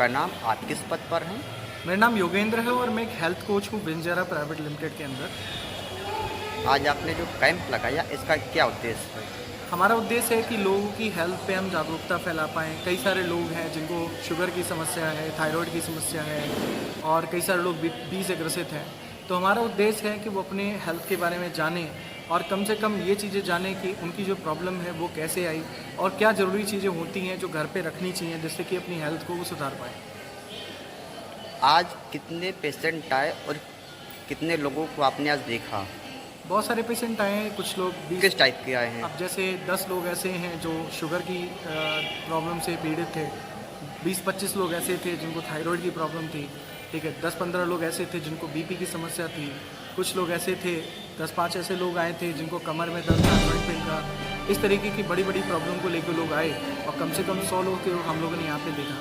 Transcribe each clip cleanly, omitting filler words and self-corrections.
नाम, आप किस पद पर हैं? मेरा नाम योगेंद्र है और मैं एक हेल्थ कोच हूँ विंजरा प्राइवेट लिमिटेड के अंदर। आज आपने जो कैंप लगाया, इसका क्या उद्देश्य है? हमारा उद्देश्य है कि लोगों की हेल्थ पे हम जागरूकता फैला पाएँ। कई सारे लोग हैं जिनको शुगर की समस्या है, थायराइड की समस्या है और कई सारे लोग बी से ग्रसित हैं। तो हमारा उद्देश्य है कि वो अपने हेल्थ के बारे में जानें और कम से कम ये चीज़ें जानें कि उनकी जो प्रॉब्लम है वो कैसे आई और क्या ज़रूरी चीज़ें होती हैं जो घर पे रखनी चाहिए जिससे कि अपनी हेल्थ को वो सुधार पाएँ। आज कितने पेशेंट आए और कितने लोगों को आपने आज देखा? बहुत सारे पेशेंट आए हैं, कुछ लोग 20 किस टाइप के आए हैं? अब जैसे 10 लोग ऐसे हैं जो शुगर की प्रॉब्लम से पीड़ित थे, 20-25 लोग ऐसे थे जिनको थायराइड की प्रॉब्लम थी, ठीक है, 10-15 लोग ऐसे थे जिनको बीपी की समस्या थी, कुछ लोग ऐसे थे, 10-5 ऐसे लोग आए थे जिनको कमर में दर्द था, जॉइंट पेन का, इस तरीके की बड़ी बड़ी प्रॉब्लम को लेकर लोग आए और कम से कम 100 लोग के हम लोगों ने यहाँ पे देखा।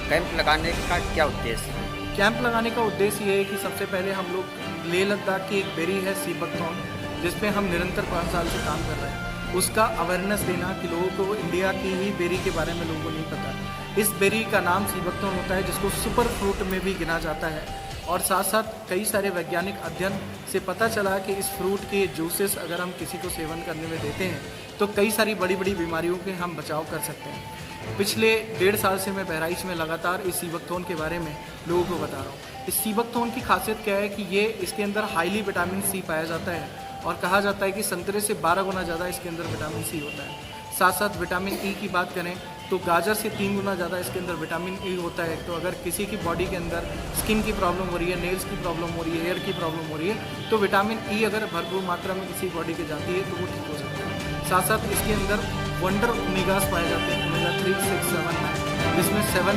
कैंप लगाने का क्या उद्देश्य है? कैंप लगाने का उद्देश्य ये है कि सबसे पहले हम लोग लेह लद्दाख की एक बेरी है सीबकथॉर्न, जिस पे हम निरंतर 5 साल से काम कर रहे हैं, उसका अवेयरनेस देना कि लोगों को इंडिया की ही बेरी के बारे में लोगों को नहीं पता। इस बेरी का नाम सीबकथॉर्न होता है जिसको सुपर फ्रूट में भी गिना जाता है और साथ साथ कई सारे वैज्ञानिक अध्ययन से पता चला कि इस फ्रूट के जूसेस अगर हम किसी को सेवन करने में देते हैं तो कई सारी बड़ी बड़ी बीमारियों के हम बचाव कर सकते हैं। पिछले 1.5 साल से मैं बहराइच में लगातार इस सीबकथॉर्न के बारे में लोगों को बता रहा हूँ। इस सीबकथॉर्न की खासियत क्या है कि ये इसके अंदर हाईली विटामिन सी पाया जाता है और कहा जाता है कि संतरे से 12 गुना ज़्यादा इसके अंदर विटामिन सी होता है। साथ साथ विटामिन ई की बात करें तो गाजर से 3 गुना ज़्यादा इसके अंदर विटामिन ई होता है। तो अगर किसी की बॉडी के अंदर स्किन की प्रॉब्लम हो रही है, नेल्स की प्रॉब्लम हो रही है, हेयर की प्रॉब्लम हो रही है, तो विटामिन ई अगर भरपूर मात्रा में किसी बॉडी के जाती है तो वो ठीक हो सकता है। साथ साथ इसके अंदर वंडर ओमेगास पाए जाते हैं, ओमेगा 3, 6, 7, 9, जिसमें 7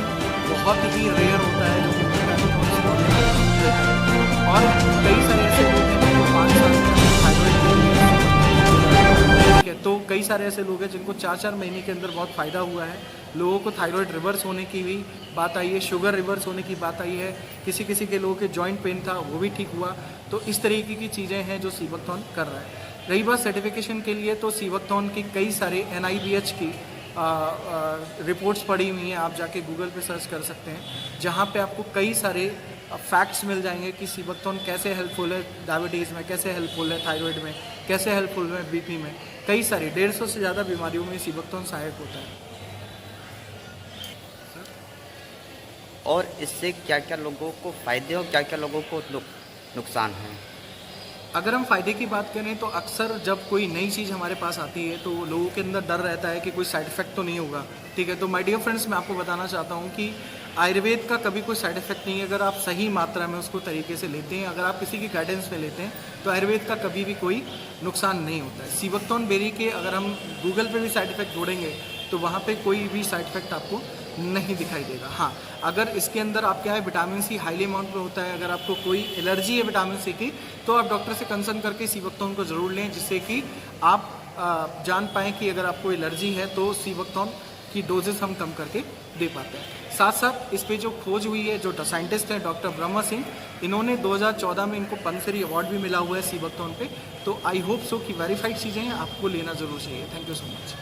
बहुत ही रेयर होता है जो और कई सारे ऐसे लोग हैं जिनको 5 साल में थायराइड ठीक है, तो कई सारे ऐसे लोग हैं जिनको 4-4 महीने के अंदर बहुत फ़ायदा हुआ है। लोगों को थायराइड रिवर्स होने की भी बात आई है, शुगर रिवर्स होने की बात आई है, किसी किसी के लोगों के जॉइंट पेन था वो भी ठीक हुआ। तो इस तरीके की चीज़ें हैं जो सीबकथॉर्न कर रहा है। रही बात सर्टिफिकेशन के लिए तो सीबकथॉर्न की कई सारे NIBH की रिपोर्ट्स पड़ी हुई हैं, आप जाके गूगल पे सर्च कर सकते हैं, जहाँ पे आपको कई सारे फैक्ट्स मिल जाएंगे कि सीबकथॉर्न कैसे हेल्पफुल है डायबिटीज़ में, कैसे हेल्पफुल है थायराइड में, कैसे हेल्पफुल है BP में, कई सारी 150 से ज़्यादा बीमारियों में सीबकथॉर्न सहायक होता है। और इससे क्या क्या लोगों को फ़ायदे और क्या क्या लोगों को नुकसान है? अगर हम फ़ायदे की बात करें तो अक्सर जब कोई नई चीज़ हमारे पास आती है तो लोगों के अंदर डर रहता है कि कोई साइड इफ़ेक्ट तो नहीं होगा, ठीक है। तो माय डियर फ्रेंड्स, मैं आपको बताना चाहता हूँ कि आयुर्वेद का कभी कोई साइड इफ़ेक्ट नहीं है अगर आप सही मात्रा में उसको तरीके से लेते हैं, अगर आप किसी की गाइडेंस में लेते हैं तो आयुर्वेद का कभी भी कोई नुकसान नहीं होता है। सीबकथॉर्न बेरी के अगर हम गूगल पे भी साइड इफ़ेक्ट ढूंढेंगे तो वहाँ पे कोई भी साइड इफ़ेक्ट आपको नहीं दिखाई देगा। हाँ, अगर इसके अंदर आप क्या है विटामिन सी हाईली अमाउंट में होता है, अगर आपको कोई एलर्जी है विटामिन सी की तो आप डॉक्टर से कंसल्ट करके सीबकथॉर्न को ज़रूर लें, जिससे कि आप जान पाएँ कि अगर आपको एलर्जी है तो सीबकथॉर्न की डोजेस हम कम करके दे पाते हैं। साथ साथ इस पे जो खोज हुई है, जो साइंटिस्ट हैं डॉक्टर ब्रह्मा सिंह, इन्होंने 2014 में इनको पद्मश्री अवार्ड भी मिला हुआ है सीबकथॉर्न पे। तो आई होप सो कि वेरीफाइड चीज़ें हैं, आपको लेना ज़रूर चाहिए। Thank you so much.